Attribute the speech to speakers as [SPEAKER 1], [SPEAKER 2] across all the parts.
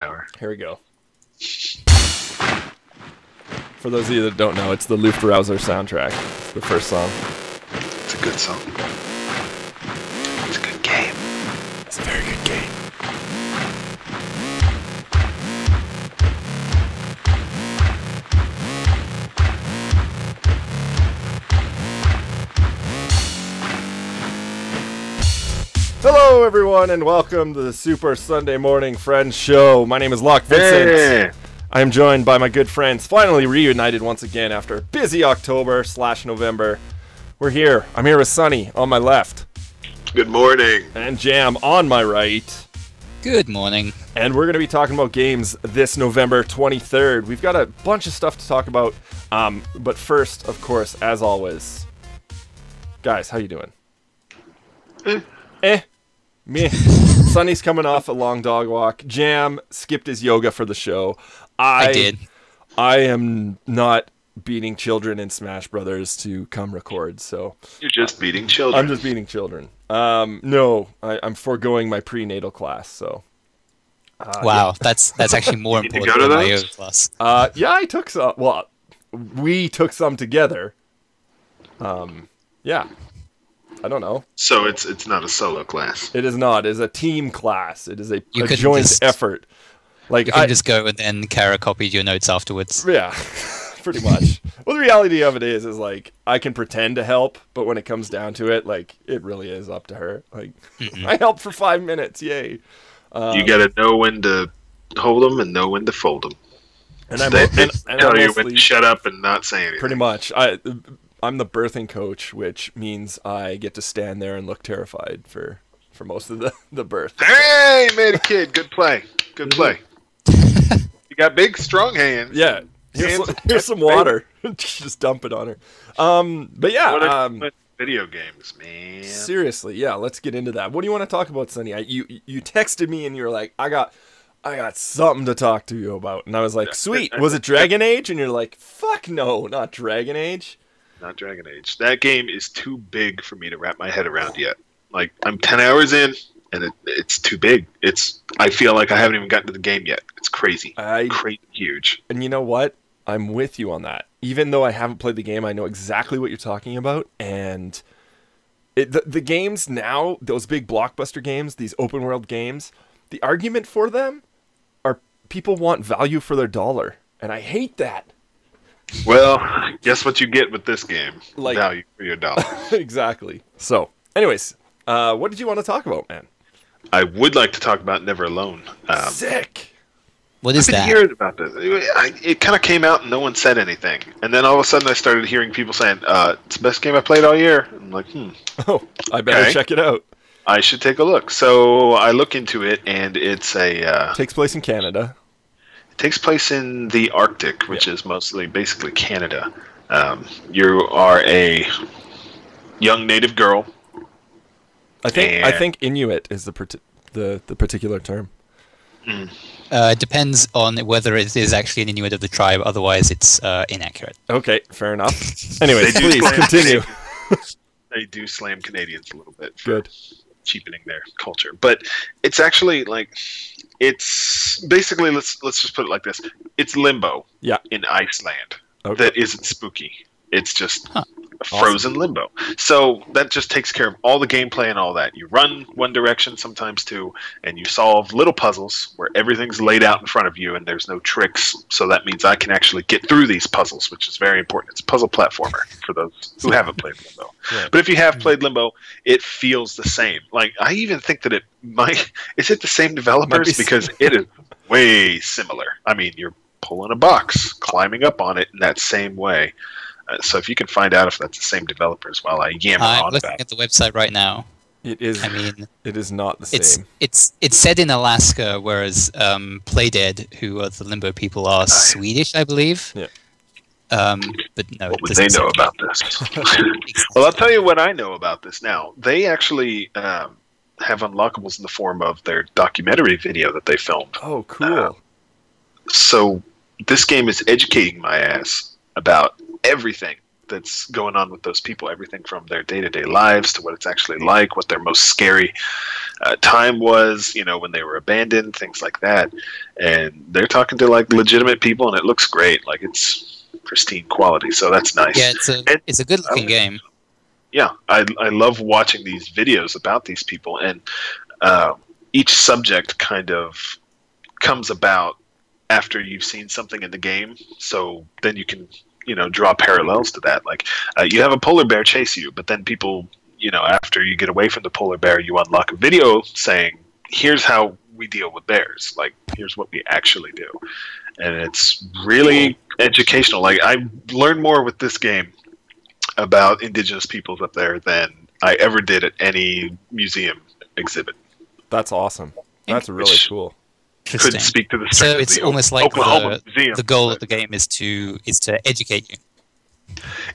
[SPEAKER 1] hour.
[SPEAKER 2] Here we go. For those of you that don't know, it's the Luftrausser soundtrack. It's the first song.
[SPEAKER 1] It's a good song. It's a good game.
[SPEAKER 2] It's a very good game. Hello, everyone, and welcome to the Super Sunday Morning Friends Show. My name is Locke Vincent.
[SPEAKER 1] Hey.
[SPEAKER 2] I am joined by my good friends, finally reunited once again after a busy October/November. We're here. I'm here with Sunny on my left.
[SPEAKER 1] Good morning.
[SPEAKER 2] And Jam on my right.
[SPEAKER 3] Good morning.
[SPEAKER 2] And we're going to be talking about games this November 23rd. We've got a bunch of stuff to talk about. But first, of course, as always, guys, how you doing? Me. Sunny's coming off a long dog walk. Jam skipped his yoga for the show.
[SPEAKER 3] I did.
[SPEAKER 2] I am not beating children in Smash Brothers to come record, so...
[SPEAKER 1] You're just beating children.
[SPEAKER 2] I'm just beating children. No, I'm foregoing my prenatal class, so...
[SPEAKER 3] Wow, yeah. that's actually more important than my yoga class.
[SPEAKER 2] Yeah, I took some... Well, we took some together. Yeah. I don't know.
[SPEAKER 1] So it's not a solo class.
[SPEAKER 2] It is not. It is a team class. It is a joint effort. Like
[SPEAKER 3] you can just go and then Kara copied your notes afterwards.
[SPEAKER 2] Yeah, pretty much. Well, the reality of it is like I can pretend to help, but when it comes down to it, like it really is up to her. Like I helped for 5 minutes, yay!
[SPEAKER 1] You gotta know when to hold them and know when to fold them.
[SPEAKER 2] And
[SPEAKER 1] tell you when to shut up and not say anything.
[SPEAKER 2] Pretty much. I'm the birthing coach, which means I get to stand there and look terrified for most of the birth.
[SPEAKER 1] Hey, made a kid. Good play. Good play. You got big, strong hands.
[SPEAKER 2] Yeah. Here's some water. Just dump it on her. But yeah.
[SPEAKER 1] Video games, man.
[SPEAKER 2] Seriously, yeah. Let's get into that. What do you want to talk about, Sunny? You texted me and you were like, I got something to talk to you about, and I was like, sweet. Was it Dragon Age? And you're like, fuck no, not Dragon Age.
[SPEAKER 1] Not Dragon Age. That game is too big for me to wrap my head around yet. Like, I'm 10 hours in, and it's too big. I feel like I haven't even gotten to the game yet. It's crazy. Crazy huge.
[SPEAKER 2] And you know what? I'm with you on that. Even though I haven't played the game, I know exactly what you're talking about. And the games now, those big blockbuster games, these open world games, the argument for them are people want value for their dollar. And I hate that.
[SPEAKER 1] Well, guess what you get with this game? Like, value for your dollar.
[SPEAKER 2] Exactly. So, anyways, what did you want to talk about, man?
[SPEAKER 1] I would like to talk about Never Alone.
[SPEAKER 2] Sick.
[SPEAKER 3] What is that?
[SPEAKER 1] I've been hearing about this. It kind of came out and no one said anything. And then all of a sudden I started hearing people saying, it's the best game I played all year. I'm like,
[SPEAKER 2] Oh, I better check it out.
[SPEAKER 1] I should take a look. So I look into it, and it's a...
[SPEAKER 2] takes place in Canada.
[SPEAKER 1] Takes place in the Arctic, which is basically Canada. You are a young native girl.
[SPEAKER 2] I think Inuit is the particular term.
[SPEAKER 3] It depends on whether it is actually an Inuit of the tribe. Otherwise, it's inaccurate.
[SPEAKER 2] Okay, fair enough. Anyways, please continue.
[SPEAKER 1] They do slam Canadians a little bit for
[SPEAKER 2] Good.
[SPEAKER 1] cheapening their culture, but it's actually like. It's basically, let's just put it like this. It's Limbo in Iceland. Okay. That isn't spooky. It's just a frozen limbo. So that just takes care of all the gameplay and all that. You run one direction, sometimes two, and you solve little puzzles where everything's laid out in front of you and there's no tricks. So that means I can actually get through these puzzles, which is very important. It's a puzzle platformer for those who haven't played Limbo. Yeah. But if you have played Limbo, it feels the same. Like, I even think that is it the same developers? Because it is way similar. I mean, you're pulling a box, climbing up on it in that same way. So if you can find out if that's the same developers while I yammer on
[SPEAKER 3] I'm looking at the website right now.
[SPEAKER 2] It is. I mean, it is not the same.
[SPEAKER 3] It's said in Alaska, whereas Playdead, who are the Limbo people, are Swedish, I believe.
[SPEAKER 2] Yeah.
[SPEAKER 3] But no.
[SPEAKER 1] What would they know about this? Well, I'll tell you what I know about this now. They actually have unlockables in the form of their documentary video that they filmed.
[SPEAKER 2] Oh, cool.
[SPEAKER 1] So this game is educating my ass about everything that's going on with those people, everything from their day-to-day lives to what it's actually like, what their most scary time was, you know, when they were abandoned, things like that. And they're talking to like legitimate people, and it looks great. Like, it's pristine quality, so that's nice.
[SPEAKER 3] Yeah, it's a good looking game.
[SPEAKER 1] Yeah, I love watching these videos about these people, and each subject kind of comes about after you've seen something in the game, so then you can, you know, draw parallels to that. Like, you have a polar bear chase you, but then people, you know, after you get away from the polar bear, you unlock a video saying, here's how we deal with bears. Like, here's what we actually do. And it's really educational. Like, I learned more with this game about indigenous peoples up there than I ever did at any museum exhibit.
[SPEAKER 2] That's awesome. That's really cool.
[SPEAKER 1] Couldn't speak to the strength
[SPEAKER 3] so it's
[SPEAKER 1] of the
[SPEAKER 3] almost like
[SPEAKER 1] Oklahoma Museum,
[SPEAKER 3] the goal of the game is to educate you.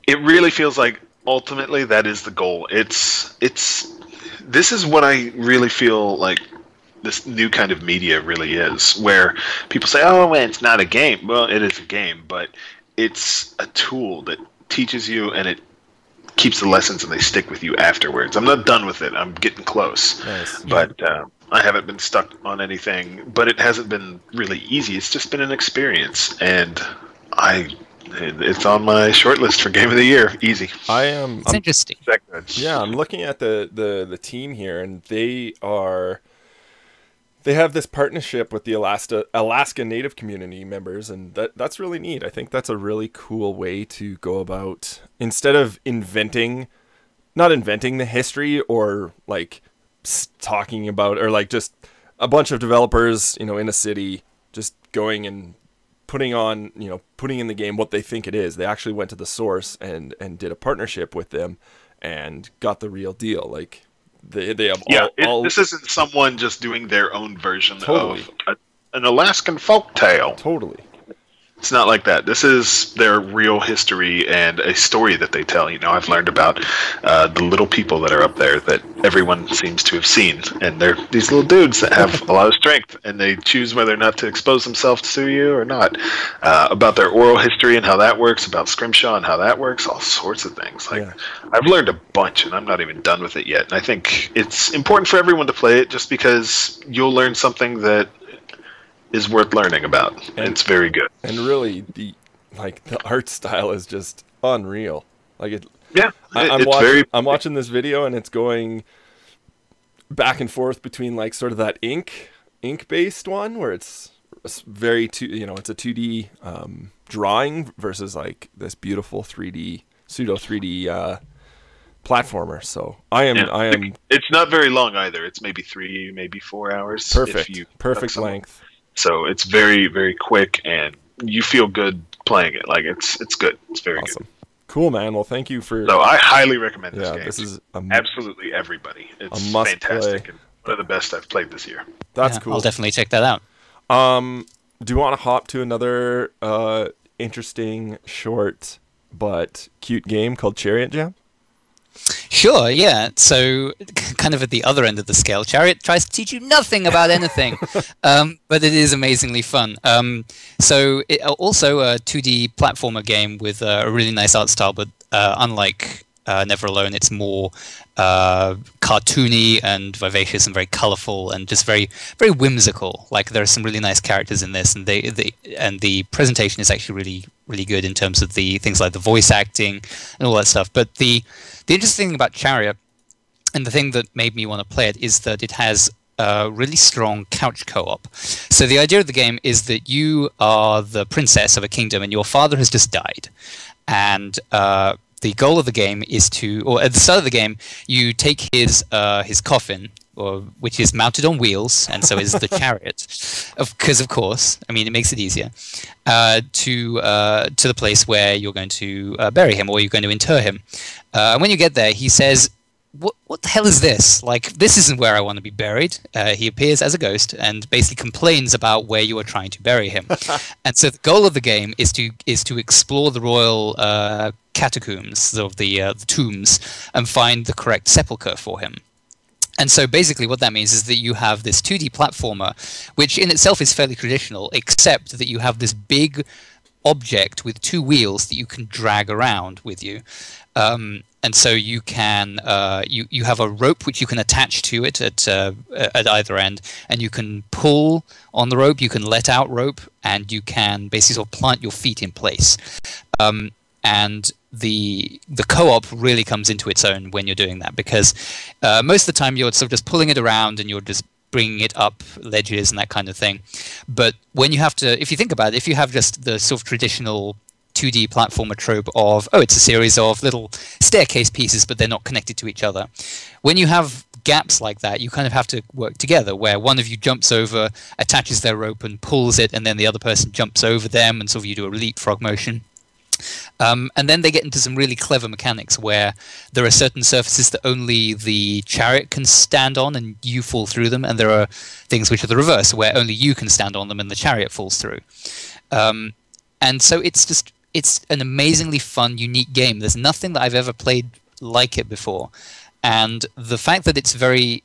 [SPEAKER 1] It really feels like ultimately that is the goal. This is what I really feel like this new kind of media really is, where people say, oh, well, it's not a game. Well, it is a game, but it's a tool that teaches you, and it keeps the lessons, and they stick with you afterwards. I'm not done with it. I'm getting close. Nice. But I haven't been stuck on anything, but it hasn't been really easy. It's just been an experience, and it's on my short list for Game of the Year. Easy.
[SPEAKER 3] It's interesting.
[SPEAKER 2] Yeah, I'm looking at the team here, and they have this partnership with the Alaska Native community members, and that's really neat. I think that's a really cool way to go about, instead of not inventing the history, or like talking about, or like just a bunch of developers, you know, in a city just going and putting in the game what they think it is. They actually went to the source and did a partnership with them and got the real deal. Like, they have
[SPEAKER 1] this isn't someone just doing their own version of an Alaskan folktale.
[SPEAKER 2] Totally.
[SPEAKER 1] It's not like that. This is their real history and a story that they tell. You know, I've learned about the little people that are up there that everyone seems to have seen. And they're these little dudes that have a lot of strength, and they choose whether or not to expose themselves to you or not. About their oral history and how that works, about Scrimshaw and how that works, all sorts of things. Like, I've learned a bunch, and I'm not even done with it yet. And I think it's important for everyone to play it, just because you'll learn something that is worth learning about. And it's very good.
[SPEAKER 2] And really, the art style is just unreal. Like, it. Yeah, I'm watching this video, and it's going back and forth between like sort of that ink based one, where it's very it's a 2D drawing, versus like this beautiful 3D pseudo 3D platformer. So I am.
[SPEAKER 1] It's not very long either. It's maybe 3, maybe 4 hours.
[SPEAKER 2] Perfect length.
[SPEAKER 1] So it's very, very quick, and you feel good playing it. Like, it's good. It's very
[SPEAKER 2] awesome. Cool, man. Well, thank you for.
[SPEAKER 1] So I highly recommend this game.
[SPEAKER 2] This is
[SPEAKER 1] absolutely everybody. It's fantastic and one of the best I've played this year.
[SPEAKER 2] That's cool.
[SPEAKER 3] I'll definitely check that out.
[SPEAKER 2] Do you want to hop to another interesting, short but cute game called Chariot Jam?
[SPEAKER 3] Sure, yeah. So, kind of at the other end of the scale, Chariot tries to teach you nothing about anything, but it is amazingly fun. So, it also a 2D platformer game with a really nice art style, but unlike Never Alone, it's more cartoony and vivacious and very colorful and just very, very whimsical. Like, there are some really nice characters in this, and the presentation is actually really, really good in terms of the things like the voice acting and all that stuff. But the interesting thing about Chariot, and the thing that made me want to play it, is that it has really strong couch co-op. So the idea of the game is that you are the princess of a kingdom, and your father has just died. And the goal of the game is or at the start of the game, you take his coffin, which is mounted on wheels, and so is the chariot, because of course, I mean, it makes it easier, to the place where you're going to bury him, or you're going to inter him. And when you get there, he says, what the hell is this? Like, this isn't where I want to be buried. He appears as a ghost and basically complains about where you are trying to bury him. And so the goal of the game is to explore the royal catacombs, of the tombs, and find the correct sepulcher for him. And so basically what that means is that you have this 2D platformer, which in itself is fairly traditional, except that you have this big object with two wheels that you can drag around with you. And so you can you have a rope which you can attach to it at either end, and you can pull on the rope, you can let out rope, and you can basically sort of plant your feet in place. And the co-op really comes into its own when you're doing that, because most of the time you're sort of just pulling it around and you're just bringing it up ledges and that kind of thing. But when you have to, if you think about it, if you have just the sort of traditional 2D platformer trope of, oh, it's a series of little staircase pieces, but they're not connected to each other. When you have gaps like that, you kind of have to work together, where one of you jumps over, attaches their rope and pulls it, and then the other person jumps over them, and sort of you do a leapfrog motion. And then they get into some really clever mechanics where there are certain surfaces that only the chariot can stand on and you fall through them, and there are things which are the reverse, where only you can stand on them and the chariot falls through. And so it's an amazingly fun, unique game. There's nothing that I've ever played like it before. And the fact that it's very,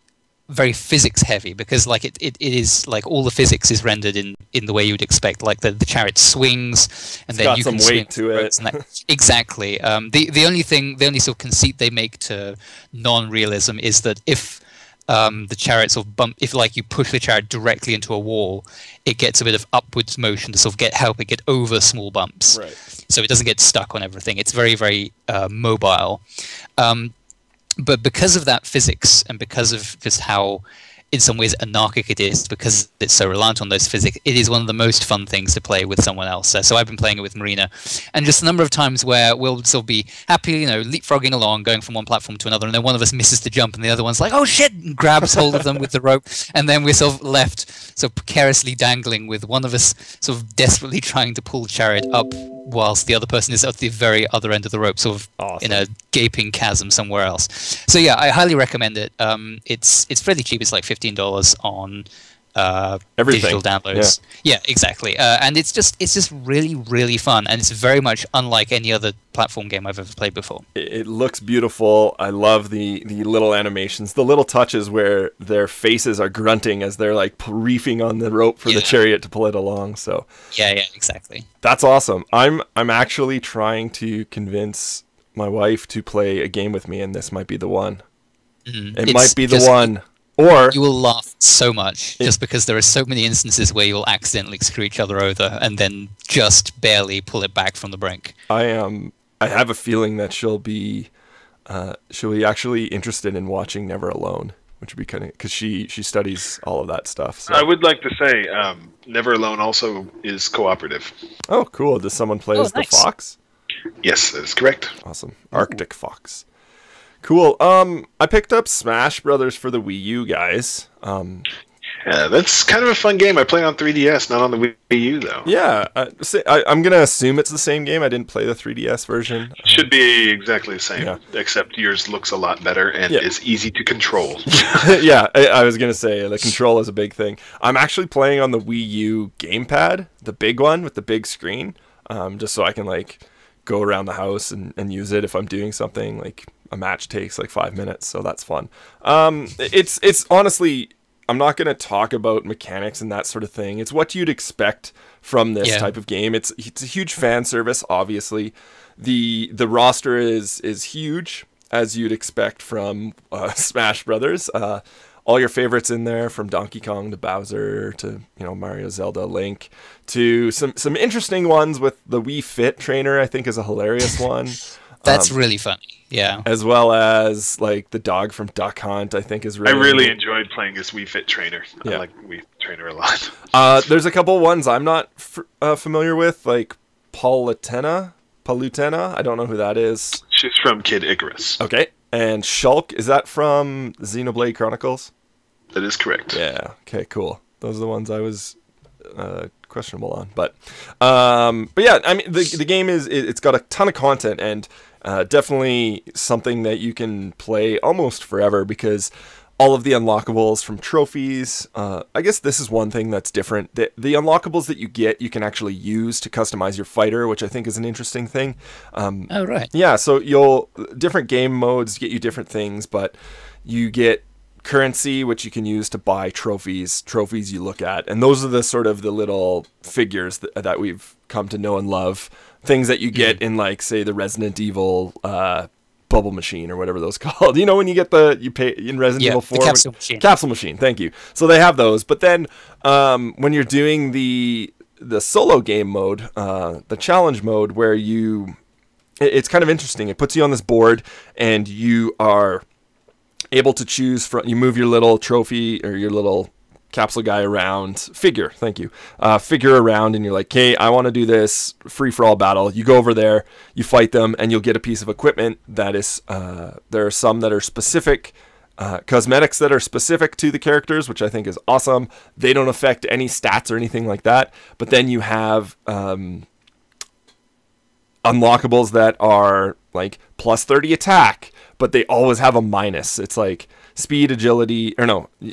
[SPEAKER 3] very physics heavy, because like it is like all the physics is rendered in the way you would expect. Like the chariot swings, and then you can swing. It's got some weight to it. Exactly. The only sort of conceit they make to non-realism is that if the chariot sort of if like you push the chariot directly into a wall, it gets a bit of upwards motion to sort of help it get over small bumps. Right. So it doesn't get stuck on everything. It's very, very mobile. But because of that physics, and because of just how, in some ways, anarchic it is, because it's so reliant on those physics, it is one of the most fun things to play with someone else. So I've been playing it with Marina, and just a number of times where we'll sort of be happily, leapfrogging along, going from one platform to another, and then one of us misses the jump, and the other one's like, "Oh shit!" and grabs hold of them with the rope, and then we're sort of left sort of precariously dangling, with one of us sort of desperately trying to pull the chariot up, whilst the other person is at the very other end of the rope, sort of in a gaping chasm somewhere else. So yeah, I highly recommend it. It's fairly cheap. It's like $15 on digital downloads. Yeah, exactly. And it's just really, really fun, and it's very much unlike any other platform game I've ever played before.
[SPEAKER 2] It looks beautiful. I love the little animations, the little touches where their faces are grunting as they're like reefing on the rope for the chariot to pull it along. So
[SPEAKER 3] yeah, exactly.
[SPEAKER 2] That's awesome. I'm actually trying to convince my wife to play a game with me, and this might be the one. It might be the one. Or
[SPEAKER 3] you will laugh so much just because there are so many instances where you'll accidentally screw each other over and then just barely pull it back from the brink.
[SPEAKER 2] I have a feeling that she'll be actually interested in watching Never Alone, which would be kind of, because she studies all of that stuff. So.
[SPEAKER 1] I would like to say Never Alone also is cooperative.
[SPEAKER 2] Oh, cool. Does someone play as nice. The fox?
[SPEAKER 1] Yes, that is correct.
[SPEAKER 2] Awesome. Arctic fox. Cool. I picked up Smash Brothers for the Wii U, guys.
[SPEAKER 1] Yeah, that's kind of a fun game. I play on 3DS, not on the Wii U, though.
[SPEAKER 2] Yeah, I'm going to assume it's the same game. I didn't play the 3DS version.
[SPEAKER 1] Should be exactly the same, except yours looks a lot better and is easy to control.
[SPEAKER 2] Yeah, I was going to say, the control is a big thing. I'm actually playing on the Wii U gamepad, the big one with the big screen, just so I can, like, go around the house and use it if I'm doing something. Like, a match takes, like, 5 minutes, so that's fun. It's honestly... I'm not going to talk about mechanics and that sort of thing. It's what you'd expect from this type of game. It's a huge fan service, obviously. The roster is huge, as you'd expect from Smash Brothers. All your favorites in there, from Donkey Kong to Bowser to Mario, Zelda, Link, to some interesting ones with the Wii Fit trainer. I think is a hilarious one.
[SPEAKER 3] That's really funny. Yeah.
[SPEAKER 2] As well as like the dog from Duck Hunt, I think is really.
[SPEAKER 1] I really enjoyed playing as Wii Fit Trainer. I like Wii Trainer a lot.
[SPEAKER 2] There's a couple ones I'm not familiar with, like Palutena. I don't know who that is.
[SPEAKER 1] She's from Kid Icarus.
[SPEAKER 2] Okay. And Shulk, is that from Xenoblade Chronicles?
[SPEAKER 1] That is correct.
[SPEAKER 2] Yeah. Okay. Cool. Those are the ones I was questionable on, but yeah. I mean, the game it's got a ton of content and. Definitely something that you can play almost forever because all of the unlockables from trophies, I guess this is one thing that's different. The unlockables that you get, you can actually use to customize your fighter, which I think is an interesting thing.
[SPEAKER 3] Oh, right.
[SPEAKER 2] Yeah, so different game modes get you different things, but you get currency, which you can use to buy trophies you look at. And those are the sort of the little figures that we've come to know and love. Things that you get in, like, say, the Resident Evil bubble machine or whatever those called. You know, when you get you pay in Resident Evil 4.
[SPEAKER 3] The capsule machine. Capsule machine,
[SPEAKER 2] thank you. So they have those. But then when you're doing the solo game mode, the challenge mode, where it's kind of interesting. It puts you on this board, and you are able to choose from. You move your little trophy or your little capsule guy around, figure around, and you're like, hey, I want to do this free-for-all battle. You go over there, you fight them, and you'll get a piece of equipment that is, there are some that are specific, cosmetics that are specific to the characters, which I think is awesome. They don't affect any stats or anything like that, but then you have unlockables that are like plus 30 attack, but they always have a minus. It's like speed, agility,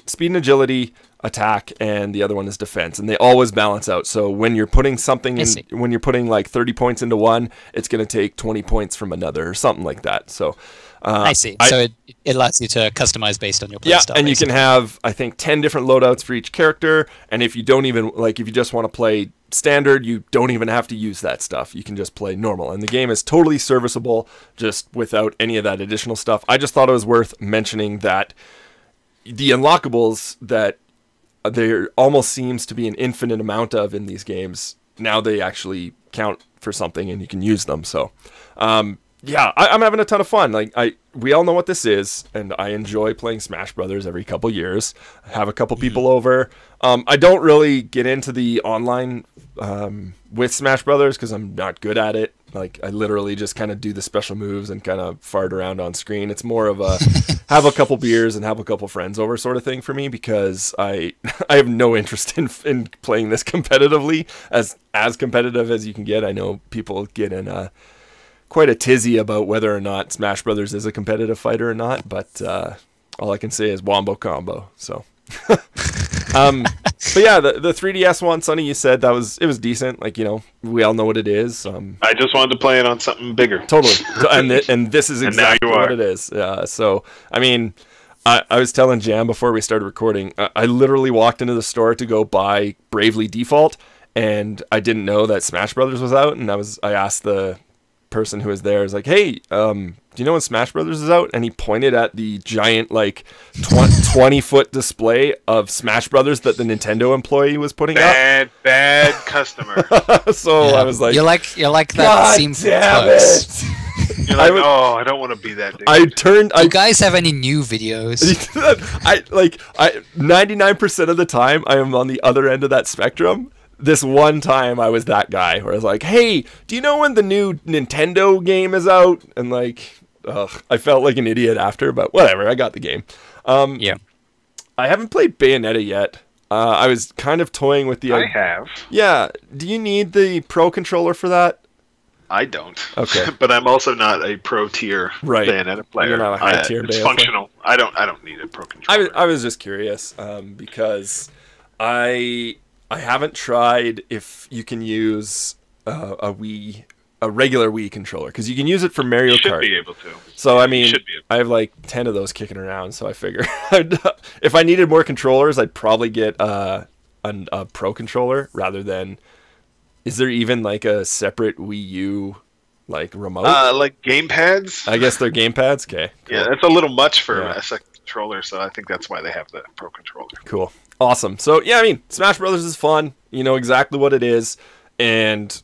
[SPEAKER 2] speed and agility, attack, and the other one is defense, and they always balance out. So when you're putting something in, when you're putting like 30 points into one, it's going to take 20 points from another or something like that. So
[SPEAKER 3] I see. So it allows you to customize based on your play style.
[SPEAKER 2] And you can have, I think, 10 different loadouts for each character. And if you don't even, like, if you just want to play standard, you don't even have to use that stuff. You can just play normal. And the game is totally serviceable just without any of that additional stuff. I just thought it was worth mentioning that the unlockables that there almost seems to be an infinite amount of in these games, now they actually count for something and you can use them. So, yeah, I'm having a ton of fun. Like, we all know what this is, and I enjoy playing Smash Brothers every couple years. I have a couple people over. I don't really get into the online with Smash Brothers because I'm not good at it. Like, I literally just kind of do the special moves and kind of fart around on screen. It's more of a have a couple beers and have a couple friends over sort of thing for me, because I have no interest in playing this competitively, as competitive as you can get. I know people get in quite a tizzy about whether or not Smash Brothers is a competitive fighter or not, but all I can say is wombo combo. So but yeah, the 3DS one, Sonny, you said it was decent. Like, you know, we all know what it is.
[SPEAKER 1] I just wanted to play it on something bigger.
[SPEAKER 2] Totally. and this is exactly what it is. So I mean, I was telling Jam before we started recording, I literally walked into the store to go buy Bravely Default, and I didn't know that Smash Brothers was out, and I asked the person who was there, I was like, hey, do you know when Smash Brothers is out? And he pointed at the giant, like, 20-foot display of Smash Brothers that the Nintendo employee was putting up.
[SPEAKER 1] Bad customer.
[SPEAKER 2] So yeah. I was like,
[SPEAKER 3] you're like that scene from Close.
[SPEAKER 1] You're like, I don't want to be that dude.
[SPEAKER 3] Do you guys have any new videos?
[SPEAKER 2] 99% of the time I am on the other end of that spectrum. This one time I was that guy where I was like, hey, do you know when the new Nintendo game is out? And like, I felt like an idiot after, but whatever, I got the game.
[SPEAKER 3] Yeah.
[SPEAKER 2] I haven't played Bayonetta yet. I was kind of toying with the...
[SPEAKER 1] I have.
[SPEAKER 2] Yeah. Do you need the Pro controller for that?
[SPEAKER 1] I don't.
[SPEAKER 2] Okay.
[SPEAKER 1] But I'm also not a pro tier Bayonetta player.
[SPEAKER 2] You're not a high tier
[SPEAKER 1] It's functional. I don't need a Pro controller.
[SPEAKER 2] I was just curious because I haven't tried if you can use a regular Wii controller, because you can use it for Mario Kart.
[SPEAKER 1] You should be able to.
[SPEAKER 2] So I mean, I have like 10 of those kicking around. So I figure if I needed more controllers, I'd probably get a Pro controller rather than. Is there even like a separate Wii U like remote?
[SPEAKER 1] Like game pads?
[SPEAKER 2] I guess they're game pads. Okay.
[SPEAKER 1] Cool. Yeah, that's a little much for a second controller, so I think that's why they have the Pro controller.
[SPEAKER 2] Cool. Awesome. So yeah, I mean, Smash Brothers is fun. You know exactly what it is, and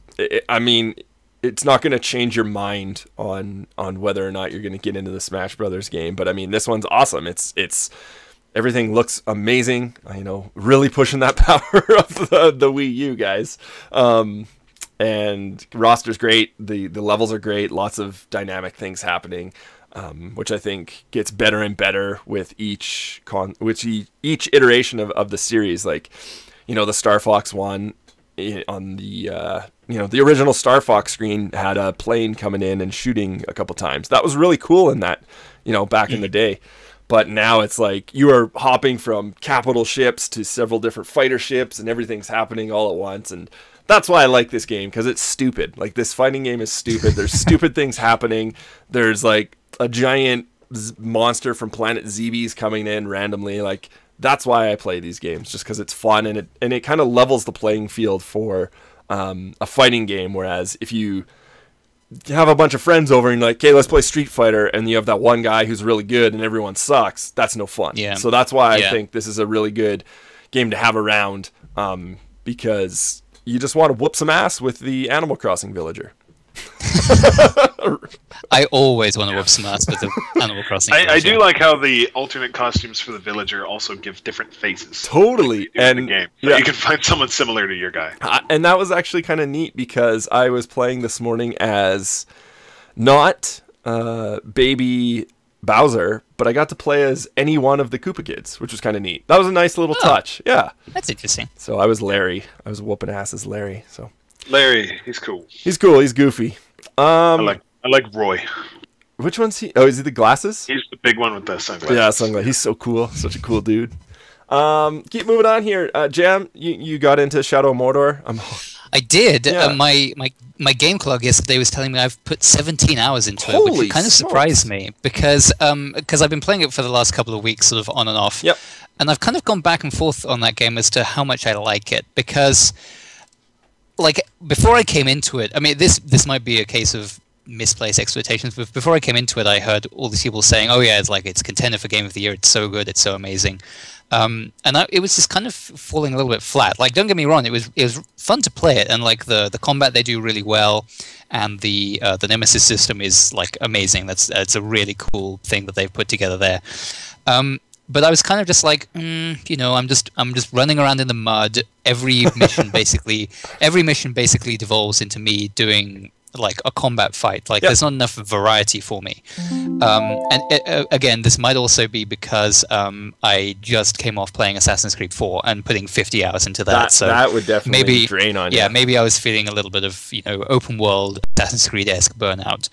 [SPEAKER 2] I mean, it's not going to change your mind on whether or not you're going to get into the Smash Brothers game. But I mean, this one's awesome. It's everything looks amazing. You know, really pushing that power of the Wii U, guys. And roster's great. The levels are great. Lots of dynamic things happening. Which I think gets better and better with each iteration of the series. Like, you know, the Star Fox one on the the original Star Fox screen had a plane coming in and shooting a couple times. That was really cool in that, back in the day. But now it's like you are hopping from capital ships to several different fighter ships, and everything's happening all at once. And that's why I like this game, because it's stupid. Like, this fighting game is stupid. There's stupid things happening. There's like a giant monster from planet ZB's coming in randomly. Like, that's why I play these games, just because it's fun, and it kind of levels the playing field for a fighting game. Whereas if you have a bunch of friends over and like, okay, let's play Street Fighter, and you have that one guy who's really good and everyone sucks, that's no fun.
[SPEAKER 3] Yeah.
[SPEAKER 2] So that's why I think this is a really good game to have around, because you just want to whoop some ass with the Animal Crossing villager.
[SPEAKER 3] I always want to whoop some ass with the Animal Crossing villager.
[SPEAKER 1] I do like how the alternate costumes for the villager also give different faces.
[SPEAKER 2] Totally.
[SPEAKER 1] And in the game. So you can find someone similar to your guy.
[SPEAKER 2] And that was actually kind of neat, because I was playing this morning as not baby Bowser, but I got to play as any one of the Koopa kids, which was kind of neat. That was a nice little touch. Yeah.
[SPEAKER 3] That's interesting.
[SPEAKER 2] So I was Larry. I was whooping ass as Larry. So
[SPEAKER 1] Larry, he's cool.
[SPEAKER 2] He's cool. He's goofy.
[SPEAKER 1] I like Roy.
[SPEAKER 2] Which one's he? Oh, is he the glasses?
[SPEAKER 1] He's the big one with the sunglasses.
[SPEAKER 2] Yeah, sunglasses. He's so cool. Such a cool dude. Keep moving on here. Jam, you got into Shadow of Mordor.
[SPEAKER 3] I did.
[SPEAKER 2] Yeah.
[SPEAKER 3] My game club yesterday was telling me I've put 17 hours into it, which kind of surprised me, because I've been playing it for the last couple of weeks, sort of on and off.
[SPEAKER 2] Yep.
[SPEAKER 3] And I've kind of gone back and forth on that game as to how much I like it, because, like, before I came into it, I mean, this might be a case of misplaced expectations, but before I came into it, I heard all these people saying, "Oh yeah, it's contender for Game of the Year. It's so good. It's so amazing." It was just kind of falling a little bit flat. Like, don't get me wrong, it was fun to play it, and like the combat they do really well, and the Nemesis system is like amazing. It's a really cool thing that they've put together there. But I was kind of just like, I'm just running around in the mud. Every mission basically devolves into me doing like a combat fight. Like, there's not enough variety for me. Again, this might also be because I just came off playing Assassin's Creed 4 and putting 50 hours into that. So
[SPEAKER 2] that would definitely
[SPEAKER 3] maybe
[SPEAKER 2] drain on you.
[SPEAKER 3] Yeah, maybe I was feeling a little bit of open world Assassin's Creed-esque burnout.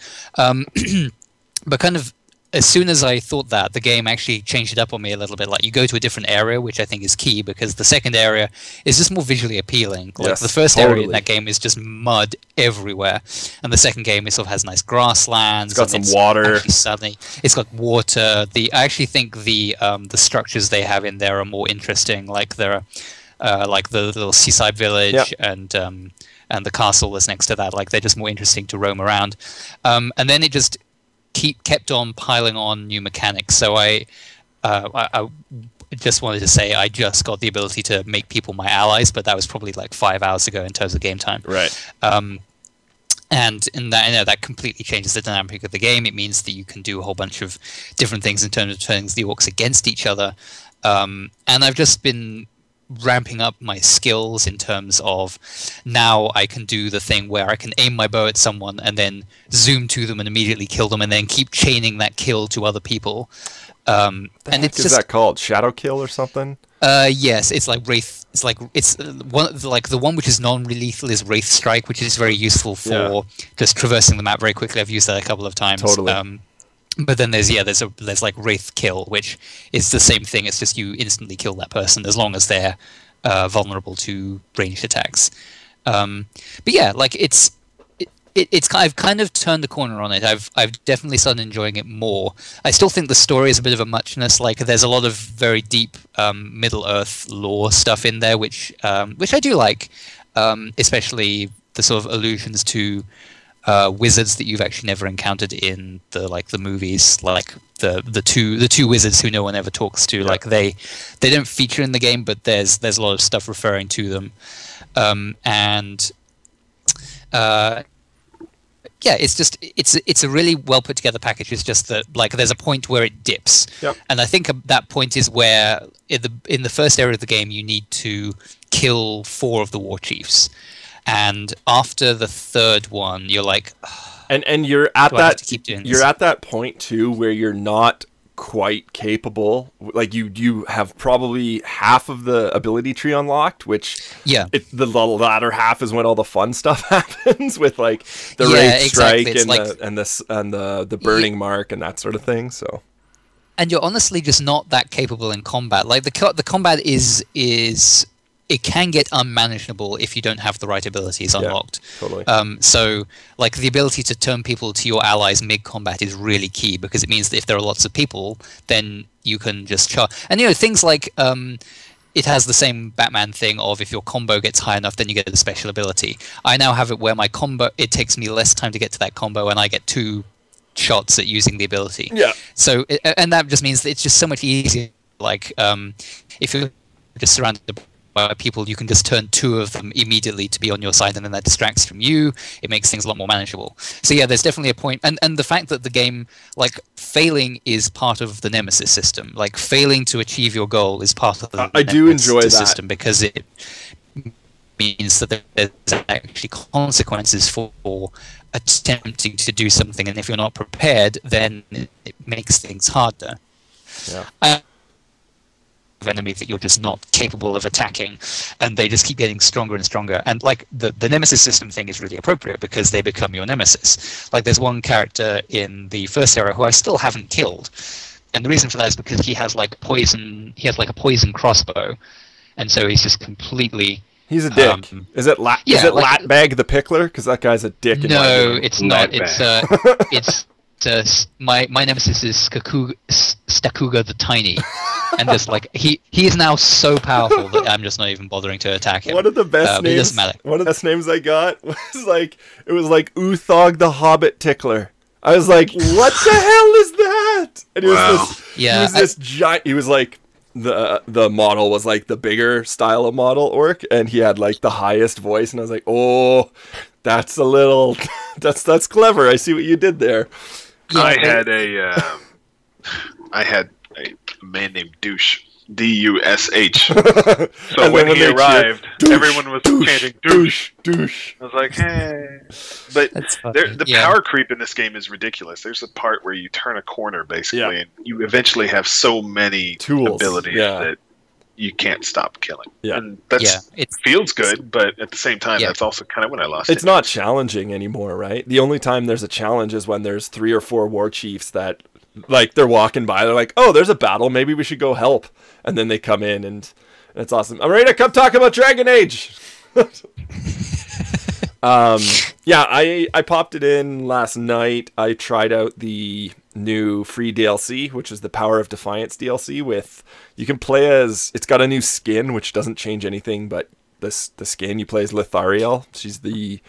[SPEAKER 3] But kind of as soon as I thought that, the game actually changed it up on me a little bit. Like, you go to a different area, which I think is key, because the second area is just more visually appealing. Like, the first area in that game is just mud everywhere, and the second game sort of has nice grasslands.
[SPEAKER 2] It's got some water.
[SPEAKER 3] Sunny. It's got water. I actually think the structures they have in there are more interesting. Like, there are like the little seaside village and the castle that's next to that. Like, they're just more interesting to roam around. And then it just kept on piling on new mechanics. So I just wanted to say I just got the ability to make people my allies, but that was probably like 5 hours ago in terms of game time.
[SPEAKER 2] Right.
[SPEAKER 3] And in that, that completely changes the dynamic of the game. It means that you can do a whole bunch of different things in terms of turning the orcs against each other. And I've just been ramping up my skills in terms of, now I can do the thing where I can aim my bow at someone and then zoom to them and immediately kill them, and then keep chaining that kill to other people. And it's just,
[SPEAKER 2] that called Shadow Kill or something?
[SPEAKER 3] Yes, it's like Wraith. It's the one which is non-lethal is Wraith Strike, which is very useful for just traversing the map very quickly. I've used that a couple of times.
[SPEAKER 2] Totally.
[SPEAKER 3] But then there's like Wraith Kill, which is the same thing. It's just you instantly kill that person as long as they're vulnerable to ranged attacks. But yeah, like it's I've kind of turned the corner on it. I've definitely started enjoying it more. I still think the story is a bit of a muchness. Like, there's a lot of very deep Middle Earth lore stuff in there, which I do like, especially the sort of allusions to wizards that you've actually never encountered in the movies, like the two wizards who no one ever talks to. Like, they don't feature in the game, but there's a lot of stuff referring to them, yeah, it's a really well put together package. It's just that, like, there's a point where it dips, and I think that point is where in the first area of the game you need to kill 4 of the war chiefs. And after the third one, you're like,
[SPEAKER 2] and you're at that point too where you're not quite capable. Like, you have probably half of the ability tree unlocked, which the latter half is when all the fun stuff happens with like the Wraith Strike and the burning mark and that sort of thing. So, and
[SPEAKER 3] you're honestly just not that capable in combat. Like, the combat is it can get unmanageable if you don't have the right abilities unlocked.
[SPEAKER 2] Totally.
[SPEAKER 3] So, like, the ability to turn people to your allies mid-combat is really key, because it means that if there are lots of people, then you can just charge. And, you know, things like it has the same Batman thing of if your combo gets high enough, then you get a special ability. I now have it where my combo, it takes me less time to get to that combo, and I get 2 shots at using the ability.
[SPEAKER 2] Yeah.
[SPEAKER 3] So, and that just means that it's just so much easier. Like, if you're just surrounded by people, you can just turn 2 of them immediately to be on your side, and then that distracts from you. It makes things a lot more manageable. So yeah, there's definitely a point, and the fact that the game, like, failing is part of the Nemesis system. Like, failing to achieve your goal is part of the Nemesis system, because it means that there's actually consequences for attempting to do something, and if you're not prepared, then it makes things harder.
[SPEAKER 2] Yeah.
[SPEAKER 3] Enemies that you're just not capable of attacking, and they just keep getting stronger and stronger. And like the nemesis system thing is really appropriate, because they become your nemesis. Like, there's one character in the first era who I still haven't killed, and the reason for that is because he has like poison. He has like a poison crossbow, and so he's just completely.
[SPEAKER 2] He's a dick. Is it Latbag the Pickler? Because that guy's a dick.
[SPEAKER 3] No, it's not. It's my nemesis is Stakuga the Tiny, and just like he is now so powerful that I'm just not even bothering to attack him.
[SPEAKER 2] One of the best names. It doesn't matter. One of the best names I got was like Uthog the Hobbit Tickler. I was like, what the hell is that? And he was this giant. He was like the model was like the bigger style of model orc, and he had like the highest voice, and I was like, oh, that's a little that's clever. I see what you did there.
[SPEAKER 1] Yeah, I had a man named Douche, D-U-S-H. So when he arrived, everyone was chanting douche, douche. I was like, hey. But the power creep in this game is ridiculous. There's a part where you turn a corner, basically, and you eventually have so many abilities that you can't stop killing.
[SPEAKER 2] Yeah.
[SPEAKER 1] And it feels good, but at the same time, that's also kind of when I lost it.
[SPEAKER 2] It's not challenging anymore, right? The only time there's a challenge is when there's 3 or 4 war chiefs that, like, they're walking by, they're like, oh, there's a battle, maybe we should go help. And then they come in, and it's awesome. I'm ready to come talk about Dragon Age! I popped it in last night. I tried out the new free DLC, which is the Power of Defiance DLC. You can play as, it's got a new skin, which doesn't change anything, but the skin you play as Lithariel. She's the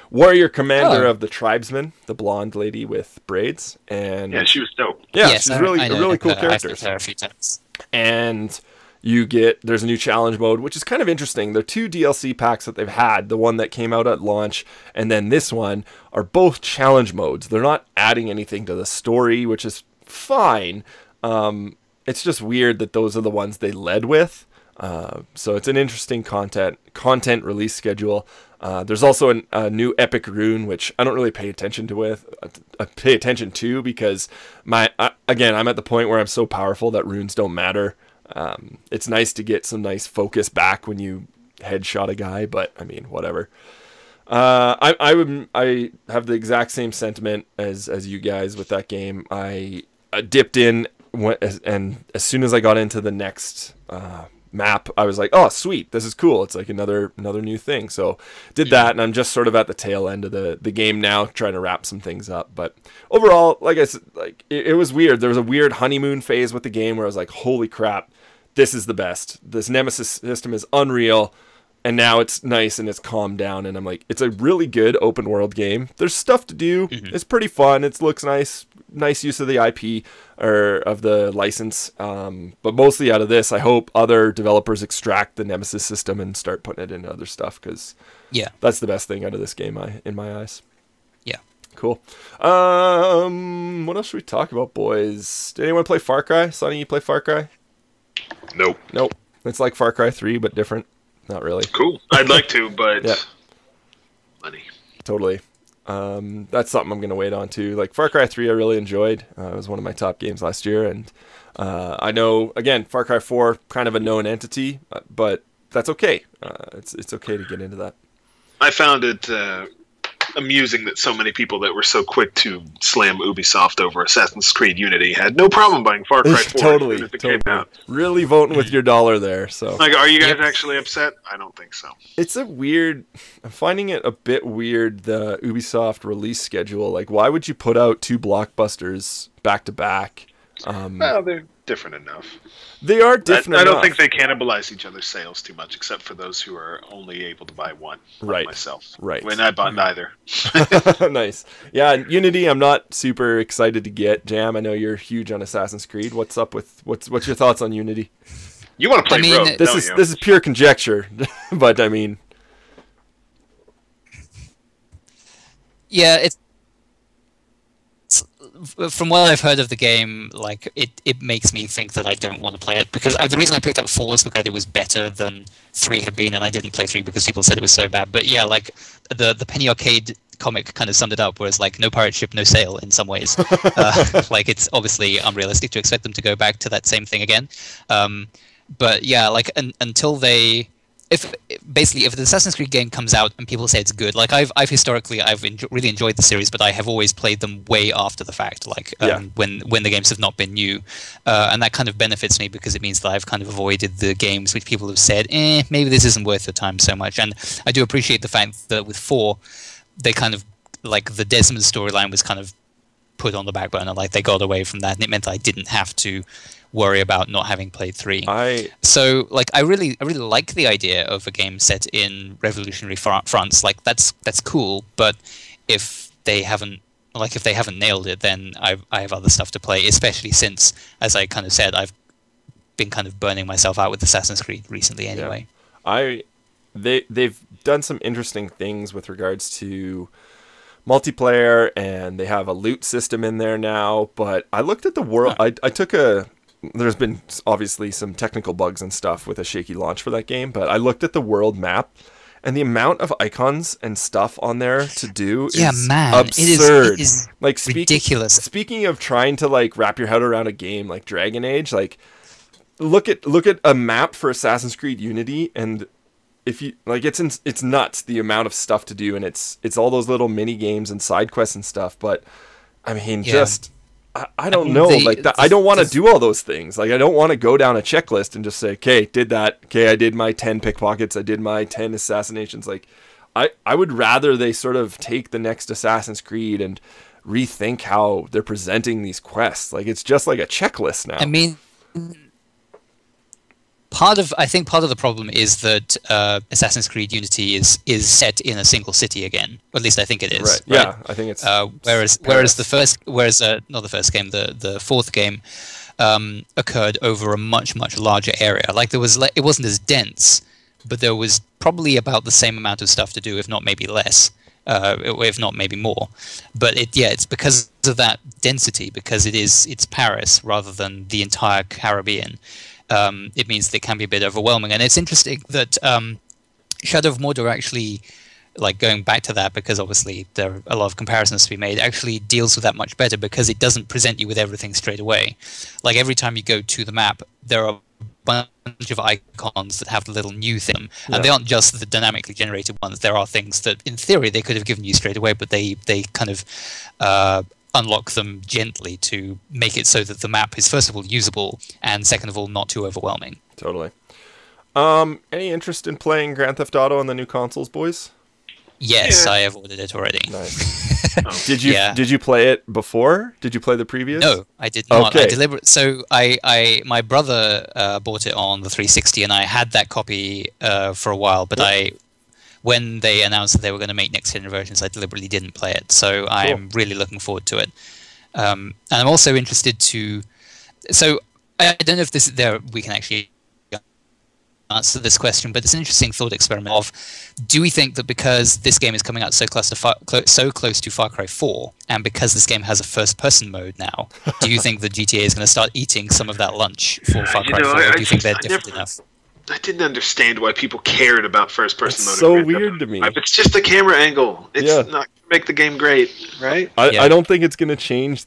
[SPEAKER 2] warrior commander of the tribesmen, the blonde lady with braids. And
[SPEAKER 1] yeah, she was dope.
[SPEAKER 2] Yeah, she's a really cool character.
[SPEAKER 3] I've her a few times.
[SPEAKER 2] And there's a new challenge mode, which is kind of interesting. There are 2 DLC packs that they've had. The one that came out at launch, and then this one are both challenge modes. They're not adding anything to the story, which is fine. It's just weird that those are the ones they led with. So it's an interesting content release schedule. There's also a new epic rune, which I don't really pay attention to because again, I'm at the point where I'm so powerful that runes don't matter. It's nice to get some nice focus back when you headshot a guy, but I mean, whatever. I have the exact same sentiment as you guys with that game. I dipped in, and as soon as I got into the next map, I was like, oh, sweet, this is cool. It's like another new thing. So did that, and I'm just sort of at the tail end of the game now, trying to wrap some things up. But overall, like I said, like it was weird. There was a weird honeymoon phase with the game where I was like, holy crap, this is the best. This Nemesis system is unreal. And now it's nice and it's calmed down, and I'm like, it's a really good open world game. There's stuff to do. It's pretty fun. It looks nice. Nice use of the IP or of the license. But mostly out of this, I hope other developers extract the Nemesis system and start putting it into other stuff, because that's the best thing out of this game in my eyes.
[SPEAKER 3] Yeah.
[SPEAKER 2] Cool. What else should we talk about, boys? Did anyone play Far Cry? Sonny, you play Far Cry?
[SPEAKER 1] Nope.
[SPEAKER 2] It's like Far Cry 3, but different. Not really.
[SPEAKER 1] Cool. I'd like to, but money.
[SPEAKER 2] Totally. That's something I'm going to wait on too. Like Far Cry 3 I really enjoyed. It was one of my top games last year, and I know, again, Far Cry 4, kind of a known entity, but that's okay. It's okay to get into that.
[SPEAKER 1] I found it amusing that so many people that were so quick to slam Ubisoft over Assassin's Creed Unity had no problem buying Far Cry 4
[SPEAKER 2] totally,
[SPEAKER 1] as soon as it came out.
[SPEAKER 2] Really voting with your dollar there. So,
[SPEAKER 1] like, are you guys actually upset? I don't think so.
[SPEAKER 2] It's a weird. I'm finding it a bit weird, the Ubisoft release schedule. Like, why would you put out 2 blockbusters back to back?
[SPEAKER 1] Well, they're different enough.
[SPEAKER 2] They are different
[SPEAKER 1] I don't
[SPEAKER 2] enough.
[SPEAKER 1] think they cannibalize each other's sales too much, except for those who are only able to buy one. Like myself.
[SPEAKER 2] Right.
[SPEAKER 1] When I bought neither.
[SPEAKER 2] Nice. Yeah, Unity, I'm not super excited to get. Jam, I know you're huge on Assassin's Creed. What's up with what's your thoughts on Unity?
[SPEAKER 1] You want to play Rogue,
[SPEAKER 2] this is pure conjecture, but I mean,
[SPEAKER 3] yeah, it's from what I've heard of the game, like it makes me think that I don't want to play it, because the reason I picked up 4 was because it was better than 3 had been, and I didn't play 3 because people said it was so bad. But yeah, like the Penny Arcade comic kind of summed it up, whereas like no pirate ship, no sail in some ways. Like it's obviously unrealistic to expect them to go back to that same thing again. But yeah, like until they. If the Assassin's Creed game comes out and people say it's good, like I've historically really enjoyed the series, but I have always played them way after the fact, like when the games have not been new, and that kind of benefits me because it means that I've kind of avoided the games which people have said, maybe this isn't worth your time so much. And I do appreciate the fact that with 4, they kind of like the Desmond storyline was kind of put on the back burner, like they got away from that, and it meant that I didn't have to worry about not having played 3. So like I really like the idea of a game set in revolutionary France. Like that's cool, but if they haven't nailed it, then I have other stuff to play, especially since, as I kind of said, I've been kind of burning myself out with Assassin's Creed recently anyway.
[SPEAKER 2] They've done some interesting things with regards to multiplayer, and they have a loot system in there now, but I looked at the world. There's been obviously some technical bugs and stuff with a shaky launch for that game, but I looked at the world map, and the amount of icons and stuff on there to do is absurd.
[SPEAKER 3] It is
[SPEAKER 2] like
[SPEAKER 3] ridiculous.
[SPEAKER 2] Speaking of trying to like wrap your head around a game like Dragon Age, like look at a map for Assassin's Creed Unity, and if you like, it's nuts the amount of stuff to do, and it's all those little mini games and side quests and stuff. But I mean, I don't know, like that. I don't want to do all those things. Like I don't want to go down a checklist and just say, okay, did that. Okay, I did my 10 pickpockets. I did my 10 assassinations. Like I would rather they sort of take the next Assassin's Creed and rethink how they're presenting these quests. Like it's just like a checklist now.
[SPEAKER 3] I mean, I think part of the problem is that Assassin's Creed Unity is set in a single city again. Or at least I think it is.
[SPEAKER 2] Right. Yeah, I think it's
[SPEAKER 3] whereas not the first game, the 4th game occurred over a much larger area. Like it wasn't as dense, but there was probably about the same amount of stuff to do, if not maybe less, if not maybe more. But it's because of that density, because it's Paris rather than the entire Caribbean. It means that it can be a bit overwhelming. And it's interesting that Shadow of Mordor actually, like going back to that, because obviously there are a lot of comparisons to be made, actually deals with that much better, because it doesn't present you with everything straight away. Like every time you go to the map, there are a bunch of icons that have the little new thing, and they aren't just the dynamically generated ones. There are things that in theory they could have given you straight away, but they kind of unlock them gently to make it so that the map is first of all usable, and second of all not too overwhelming.
[SPEAKER 2] Totally. Any interest in playing Grand Theft Auto on the new consoles, boys?
[SPEAKER 3] Yes, I have ordered it already.
[SPEAKER 2] Nice. Did you play it before? Did you play the previous?
[SPEAKER 3] No, I did not.
[SPEAKER 2] Okay.
[SPEAKER 3] So my brother bought it on the 360, and I had that copy for a while, but when they announced that they were going to make next-gen versions, I deliberately didn't play it. So I'm really looking forward to it. And I'm also interested to... So I don't know if we can actually answer this question, but it's an interesting thought experiment of, do we think that because this game is coming out so close to Far Cry 4, and because this game has a first-person mode now, do you think the GTA is going to start eating some of that lunch for Far Cry 4, or do you think they're different enough?
[SPEAKER 1] I didn't understand why people cared about first-person mode.
[SPEAKER 2] It's so weird to me.
[SPEAKER 1] It's just a camera angle. It's not going to make the game great, right?
[SPEAKER 2] I don't think it's going to change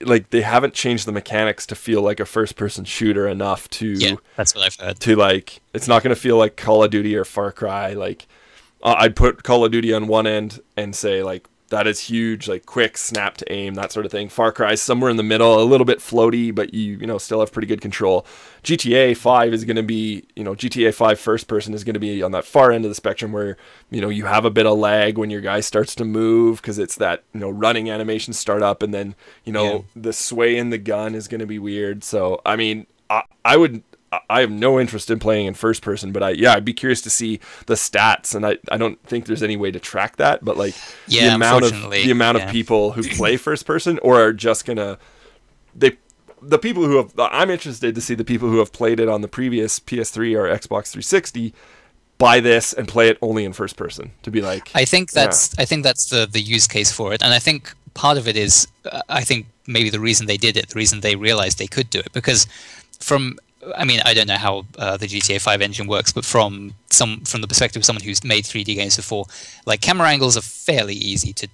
[SPEAKER 2] like they haven't changed the mechanics to feel like a first-person shooter enough to.
[SPEAKER 3] Yeah, that's what I've heard.
[SPEAKER 2] To like, it's not going to feel like Call of Duty or Far Cry. Like, I'd put Call of Duty on one end and say, like, that is huge, like quick snap to aim, that sort of thing. Far Cry somewhere in the middle, a little bit floaty, but you know still have pretty good control. GTA 5 is going to be, GTA 5 first person is going to be on that far end of the spectrum where, you have a bit of lag when your guy starts to move because it's that, running animation start up and then, the sway in the gun is going to be weird. So, I mean, I have no interest in playing in first person, but I'd be curious to see the stats, and I don't think there's any way to track that, but like the amount of people who play first person or are just gonna the people who have I'm interested to see the people who have played it on the previous PS3 or Xbox 360 buy this and play it only in first person to be like.
[SPEAKER 3] I think that's the use case for it, and I think part of it is I think maybe the reason they did it, the reason they realized they could do it, because I don't know how the GTA 5 engine works, but from the perspective of someone who's made 3D games before, like camera angles are fairly easy to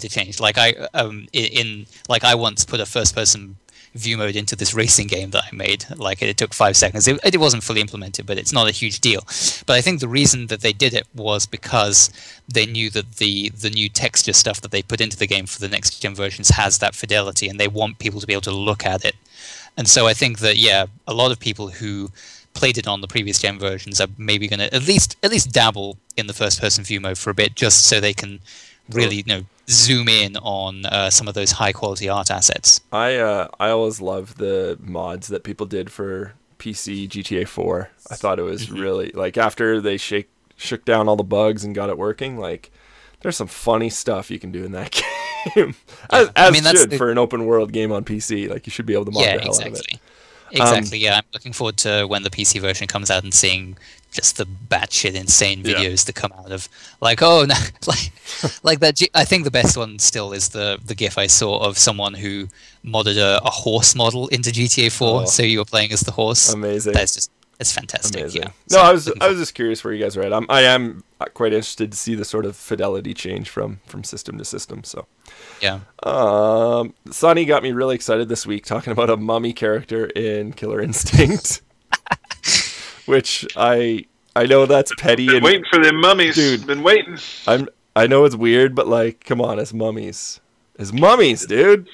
[SPEAKER 3] change. Like I once put a first-person view mode into this racing game that I made. Like it took 5 seconds. It wasn't fully implemented, but it's not a huge deal. But I think the reason that they did it was because they knew that the new texture stuff that they put into the game for the next gen versions has that fidelity, and they want people to be able to look at it. And so I think that a lot of people who played it on the previous gen versions are maybe going to at least dabble in the first person view mode for a bit, just so they can really zoom in on some of those high quality art assets.
[SPEAKER 2] I always loved the mods that people did for PC GTA 4. I thought it was really like after they shook down all the bugs and got it working, like there's some funny stuff you can do in that game. For an open world game on PC, like you should be able to mod the hell out of it.
[SPEAKER 3] Exactly. I'm looking forward to when the PC version comes out and seeing just the batshit insane videos that come out of like like that. I think the best one still is the GIF I saw of someone who modded a horse model into GTA 4. So you were playing as the horse.
[SPEAKER 2] Amazing.
[SPEAKER 3] It's fantastic.
[SPEAKER 2] Amazing.
[SPEAKER 3] Yeah.
[SPEAKER 2] No, I was just curious where you guys are at. I am quite interested to see the sort of fidelity change from system to system. So
[SPEAKER 3] yeah.
[SPEAKER 2] Sonny got me really excited this week talking about a mummy character in Killer Instinct, which I know that's petty.
[SPEAKER 1] Been waiting for them mummies, dude. Been waiting.
[SPEAKER 2] I know it's weird, but like, come on, as mummies, dude.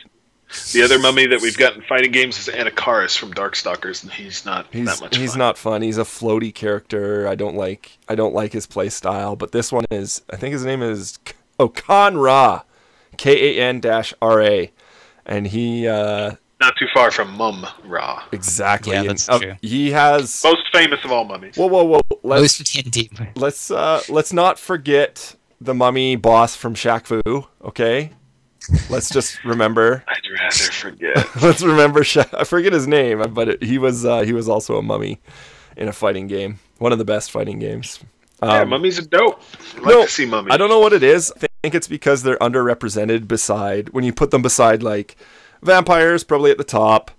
[SPEAKER 1] The other mummy that we've got in fighting games is Anakaris from Darkstalkers, and he's not that much fun.
[SPEAKER 2] He's not fun. He's a floaty character. I don't like his play style, but this one is, I think his name is Kan-Ra, Kan-Ra, and he
[SPEAKER 1] not too far from Mum-Ra.
[SPEAKER 2] Exactly.
[SPEAKER 3] Yeah, that's true.
[SPEAKER 2] He has
[SPEAKER 1] most famous of all mummies.
[SPEAKER 2] Whoa.
[SPEAKER 3] Let's
[SPEAKER 2] not forget the mummy boss from Shaq Fu, okay? Let's just remember.
[SPEAKER 1] I'd rather forget.
[SPEAKER 2] Let's remember. I forget his name, but he was also a mummy in a fighting game. One of the best fighting games.
[SPEAKER 1] Mummies are dope. I like to see mummies.
[SPEAKER 2] I don't know what it is. I think it's because they're underrepresented when you put them beside like vampires, probably at the top,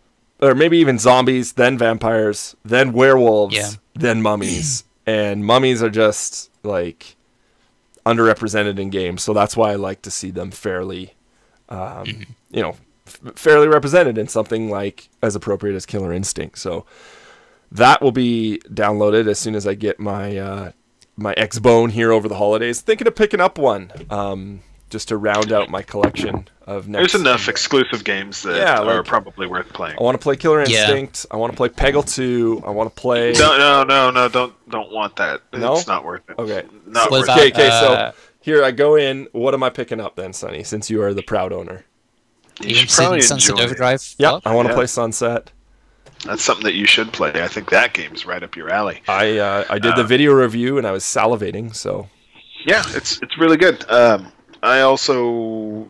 [SPEAKER 2] or maybe even zombies, then vampires, then werewolves, then mummies, and mummies are just like underrepresented in games. So that's why I like to see them fairly. Fairly represented in something like as appropriate as Killer Instinct. So that will be downloaded as soon as I get my my X-Bone here over the holidays. Thinking of picking up one just to round out my collection of next.
[SPEAKER 1] There's enough exclusive games that are probably worth playing.
[SPEAKER 2] I want to play Killer Instinct. I want to play Peggle 2. I want to play.
[SPEAKER 1] No, don't want that.
[SPEAKER 2] No?
[SPEAKER 1] It's not worth it.
[SPEAKER 2] Okay.
[SPEAKER 1] Okay,
[SPEAKER 2] so here I go in. What am I picking up then, Sonny? Since you are the proud owner.
[SPEAKER 1] You should probably
[SPEAKER 3] Sunset Overdrive.
[SPEAKER 2] Yeah, I want to play Sunset.
[SPEAKER 1] That's something that you should play. I think that game's right up your alley.
[SPEAKER 2] I did the video review and I was salivating. So
[SPEAKER 1] yeah, it's really good. I also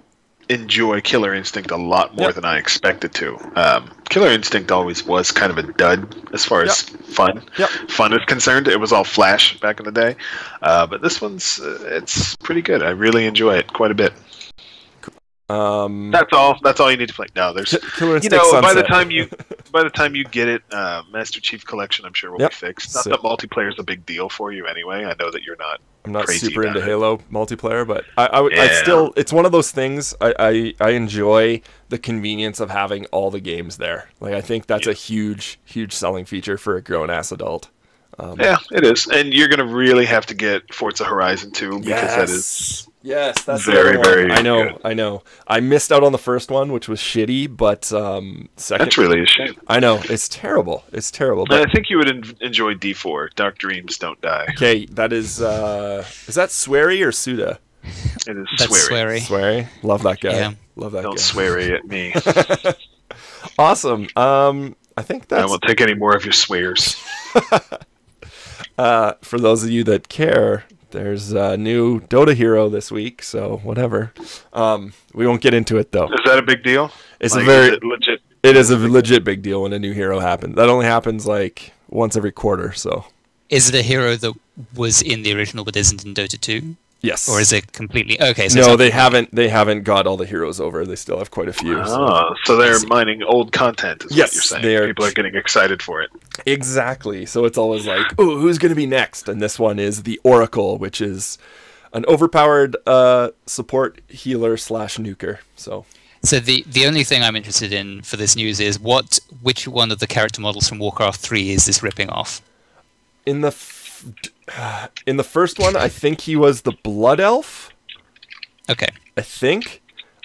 [SPEAKER 1] enjoy Killer Instinct a lot more than I expected to. Killer Instinct always was kind of a dud as far as fun is concerned. It was all Flash back in the day, but this one's it's pretty good. I really enjoy it quite a bit. That's all you need to play. No, there's
[SPEAKER 2] Killer Instinct Sunset.
[SPEAKER 1] by the time you get it, Master Chief Collection I'm sure will be fixed. Not that multiplayer is a big deal for you anyway. I know that I'm not
[SPEAKER 2] super into Halo multiplayer, but I still, it's one of those things. I enjoy the convenience of having all the games there. Like I think that's a huge selling feature for a grown ass adult.
[SPEAKER 1] Yeah, it is, and you're going to really have to get Forza Horizon 2 because that is
[SPEAKER 2] that's
[SPEAKER 1] very
[SPEAKER 2] I know,
[SPEAKER 1] good.
[SPEAKER 2] I know. I missed out on the first one, which was shitty, but second.
[SPEAKER 1] That's really a shame.
[SPEAKER 2] I know, it's terrible. It's terrible.
[SPEAKER 1] But I think you would enjoy D4. Dark Dreams Don't Die.
[SPEAKER 2] Okay, that is that Swery or Suda?
[SPEAKER 1] It is
[SPEAKER 3] That's
[SPEAKER 1] Swery.
[SPEAKER 2] Swery, love that guy.
[SPEAKER 3] Yeah.
[SPEAKER 2] Love that
[SPEAKER 1] Don't
[SPEAKER 2] guy.
[SPEAKER 1] sweary at me.
[SPEAKER 2] Awesome. I think that's.
[SPEAKER 1] I won't take any more of your swears.
[SPEAKER 2] For those of you that care, there's a new Dota hero this week, so whatever. We won't get into it though.
[SPEAKER 1] Is that a big deal?
[SPEAKER 2] It's
[SPEAKER 1] like,
[SPEAKER 2] a very
[SPEAKER 1] is it legit.
[SPEAKER 2] It is a legit big deal when a new hero happens. That only happens like once every quarter. So.
[SPEAKER 3] Is it a hero that was in the original but isn't in Dota 2?
[SPEAKER 2] Yes.
[SPEAKER 3] Or is it completely okay? So
[SPEAKER 2] no, they haven't. They haven't got all the heroes over. They still have quite a few.
[SPEAKER 1] So they're mining old content. Is what you're saying. People are getting excited for it.
[SPEAKER 2] Exactly. So it's always like, oh, who's going to be next? And this one is the Oracle, which is an overpowered support healer / nuker. So
[SPEAKER 3] the only thing I'm interested in for this news is which one of the character models from Warcraft 3 is this ripping off?
[SPEAKER 2] In the first one, I think he was the Blood Elf.
[SPEAKER 3] Okay.
[SPEAKER 2] I think.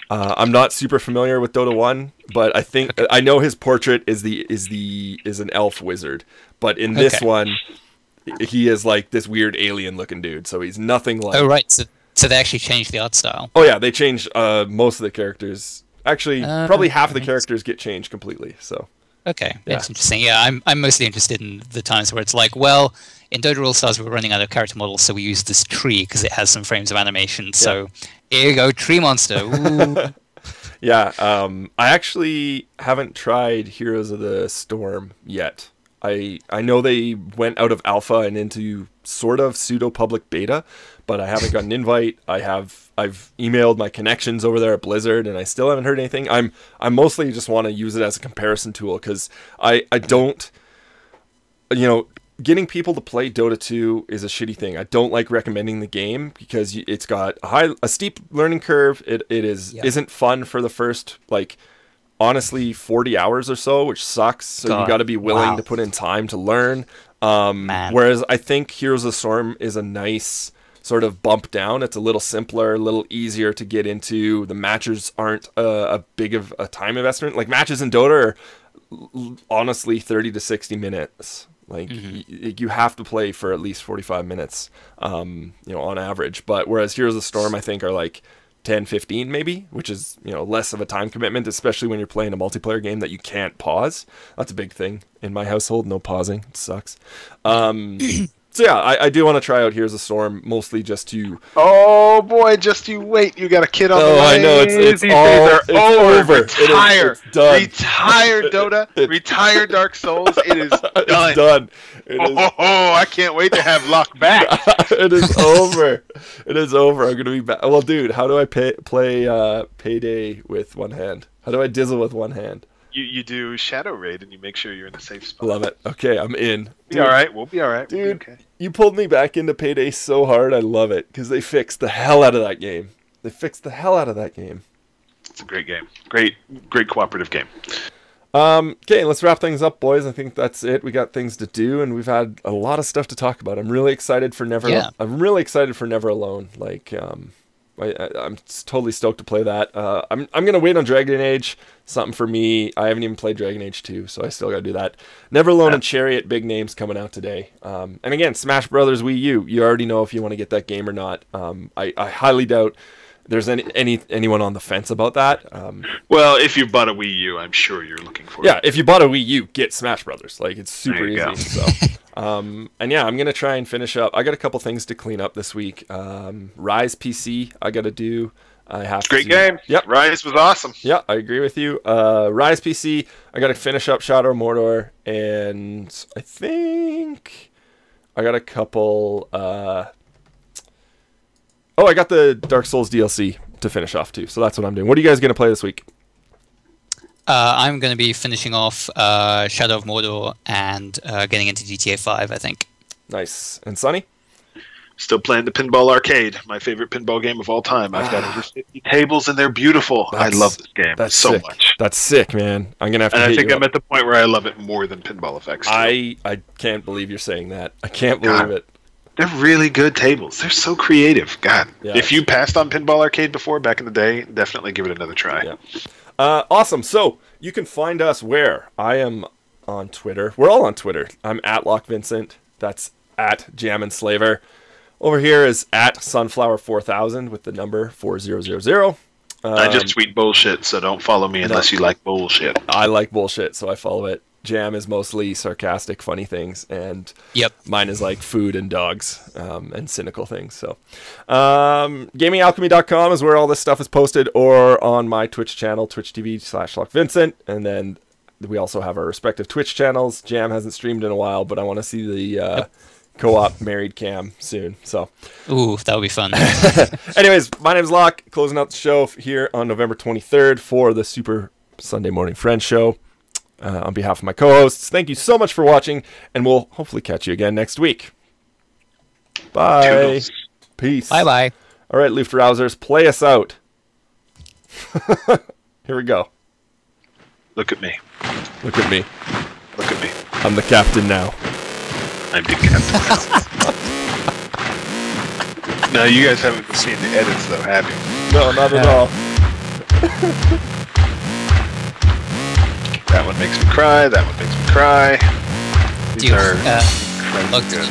[SPEAKER 2] I'm not super familiar with Dota 1, but I think I know his portrait is an elf wizard. But in this one, he is like this weird alien looking dude. So he's nothing like.
[SPEAKER 3] Oh right. So they actually changed the art style.
[SPEAKER 2] Oh yeah, they changed most of the characters. Actually, probably half of the characters get changed completely. So.
[SPEAKER 3] Okay, that's interesting. Yeah, I'm mostly interested in the times where it's like, well, in Dota All Stars we're running out of character models, so we use this tree because it has some frames of animation. So here you go, tree monster. Ooh.
[SPEAKER 2] Yeah, I actually haven't tried Heroes of the Storm yet. I know they went out of alpha and into sort of pseudo public beta, but I haven't got an invite. I've emailed my connections over there at Blizzard, and I still haven't heard anything. I mostly just want to use it as a comparison tool because I don't, getting people to play Dota 2 is a shitty thing. I don't like recommending the game because it's got a steep learning curve. It isn't fun for the first honestly 40 hours or so, which sucks. So you got to be willing to put in time to learn. Whereas I think Heroes of the Storm is a nice sort of bump down. It's a little simpler, a little easier to get into. The matches aren't a big of a time investment. Like matches in Dota are honestly 30 to 60 minutes. You have to play for at least 45 minutes, on average. But whereas Heroes of the Storm, I think, are like 10, 15 maybe, which is, less of a time commitment, especially when you're playing a multiplayer game that you can't pause. That's a big thing in my household. No pausing. It sucks. So yeah, I do want to try out Heroes of the Storm, mostly just to.
[SPEAKER 1] Oh boy, just you wait! You got a kid on the way.
[SPEAKER 2] Oh, I know it's
[SPEAKER 1] These
[SPEAKER 2] all
[SPEAKER 1] days are
[SPEAKER 2] over.
[SPEAKER 1] Retire,
[SPEAKER 2] it's done.
[SPEAKER 1] Retire Dota. Retire Dark Souls. It is done.
[SPEAKER 2] It's done.
[SPEAKER 1] I can't wait to have Lock back.
[SPEAKER 2] It is over. It is over. I'm gonna be back. Well, dude, how do I play Payday with one hand? How do I dizzle with one hand?
[SPEAKER 1] You do Shadow Raid and you make sure you're in a safe spot.
[SPEAKER 2] Love it. Okay, I'm in.
[SPEAKER 1] Be all right. We'll be all right.
[SPEAKER 2] Dude,
[SPEAKER 1] okay.
[SPEAKER 2] You pulled me back into Payday so hard. I love it because they fixed the hell out of that game. It's a
[SPEAKER 1] great game. Great cooperative game.
[SPEAKER 2] Okay, let's wrap things up, boys. I think that's it. We got things to do, and we've had a lot of stuff to talk about. I'm really excited for Never Alone. I'm totally stoked to play that. I'm gonna wait on Dragon Age. Something for me. I haven't even played Dragon Age 2, so I still gotta do that. Never Alone and Chariot, big names coming out today. And again, Smash Brothers Wii U. You already know if you want to get that game or not. I highly doubt there's anyone on the fence about that.
[SPEAKER 1] Well, if you bought a Wii U, I'm sure you're looking for it.
[SPEAKER 2] Yeah, if you bought a Wii U, get Smash Brothers. It's super easy.
[SPEAKER 1] Go.
[SPEAKER 2] So, and yeah, I'm gonna try and finish up. I got a couple things to clean up this week. Rise PC, I gotta do. I have to.
[SPEAKER 1] Great game.
[SPEAKER 2] Yep,
[SPEAKER 1] Rise was awesome.
[SPEAKER 2] Yeah, I agree with you. Rise PC, I gotta finish up Shadow of Mordor, and I think I got a couple. I got the Dark Souls DLC to finish off too. So that's what I'm doing. What are you guys gonna play this week?
[SPEAKER 3] I'm going to be finishing off Shadow of Mordor and getting into GTA 5, I think.
[SPEAKER 2] Nice. And Sonny?
[SPEAKER 1] Still playing the Pinball Arcade, my favorite pinball game of all time. I've got over 50 tables, and they're beautiful. I love this game so much.
[SPEAKER 2] That's sick, man. I'm gonna have to.
[SPEAKER 1] And I think I'm at the point where I love it more than Pinball Effects.
[SPEAKER 2] I can't believe you're saying that. I can't believe it.
[SPEAKER 1] They're really good tables. They're so creative. God, if you passed on Pinball Arcade before back in the day, definitely give it another try.
[SPEAKER 2] Yeah. Awesome. So you can find us where? I am on Twitter. We're all on Twitter. I'm at LockVincent. That's at JamandSlaver. Over here is at Sunflower4000 with the number 4000.
[SPEAKER 1] I just tweet bullshit, so don't follow me unless you like bullshit.
[SPEAKER 2] I like bullshit, so I follow it. Jam is mostly sarcastic, funny things, and mine is like food and dogs and cynical things. So, GamingAlchemy.com is where all this stuff is posted, or on my Twitch channel, twitch.tv/LockVincent, and then we also have our respective Twitch channels. Jam hasn't streamed in a while, but I want to see the co-op married cam soon. So,
[SPEAKER 3] ooh, that would be fun.
[SPEAKER 2] Anyways, my name's Locke, closing out the show here on November 23rd for the Super Sunday Morning Friends show. On behalf of my co-hosts, thank you so much for watching, and we'll hopefully catch you again next week. Bye.
[SPEAKER 1] Toodles.
[SPEAKER 2] Peace.
[SPEAKER 3] Bye-bye.
[SPEAKER 2] All right, Luftrausers, play us out. Here we go.
[SPEAKER 1] Look at me.
[SPEAKER 2] Look at me.
[SPEAKER 1] Look at me.
[SPEAKER 2] I'm the captain now.
[SPEAKER 1] I'm the captain now. No, you guys haven't seen the edits, though, have you?
[SPEAKER 2] No, not at all.
[SPEAKER 1] That one makes me cry. That one makes me cry.
[SPEAKER 3] Do you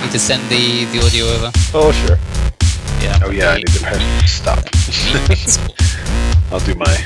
[SPEAKER 3] need to send the audio over?
[SPEAKER 2] Oh, sure.
[SPEAKER 3] Yeah.
[SPEAKER 1] Oh, yeah, I need to press stop. I'll do my...